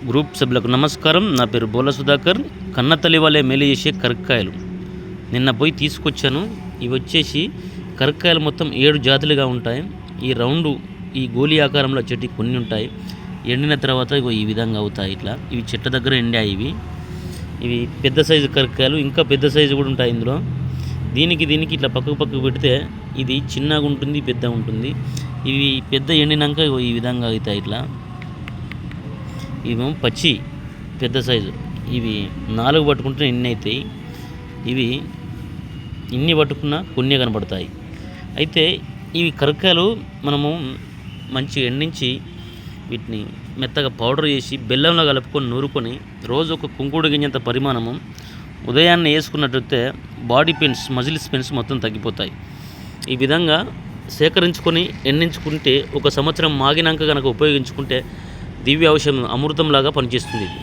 Group సభ్యులకు నమస్కారం. నా పేరు బోల సుధాకర్. కన్నతల్లి వలె మేలు చేసే కరక్కాయలు నిన్న పోయి తీసుకొచ్చాను. ఇవి వచ్చేసి కరక్కాయలు మొత్తం 7 జాతులుగా ఉంటాయి. ఈ రౌండ్ ఈ గోళీ ఆకారంలో చెట్టు కొన్ని ఉంటాయి. ఎండిన తర్వాత ఇగో ఈ విధంగా అవుతాయి. ఇట్లా ఇవి చెట్ల దగ్గర ఎండాయి. ఇవి పెద్ద సైజు కరక్కాయలు, ఇంకా పెద్ద సైజు కూడా ఉంటాయి ఇందులో. దీనికి ఇట్లా పక్కకు పెడితే ఇది చిన్నగా ఉంటుంది, పెద్దగా ఉంటుంది. ఇవి పెద్ద ఎండినాక ఇగో ఈ విధంగా అవుతాయి. ఇట్లా ఇవేమో పచ్చి పెద్ద సైజు. ఇవి 4 పట్టుకుంటే ఎన్ని అవుతాయి. ఇవి ఇన్ని పట్టుకున్నా కొన్ని కనపడతాయి. అయితే ఇవి కరక్కాయలు మనము మంచిగా ఎండించి వీటిని మెత్తగా పౌడర్ చేసి బెల్లంలో కలుపుకొని నూరుకొని రోజు ఒక కుంకుడు గింజంత పరిమాణము ఉదయాన్నే వేసుకున్నట్లయితే బాడీ పెయిన్స్, మజిల్స్ పెయిన్స్ మొత్తం తగ్గిపోతాయి. ఈ విధంగా సేకరించుకొని ఎండించుకుంటే 1 సంవత్సరం మాగినాక కనుక ఉపయోగించుకుంటే దివ్య ఔషధం అమృతంలాగా పనిచేస్తుంది ఇది.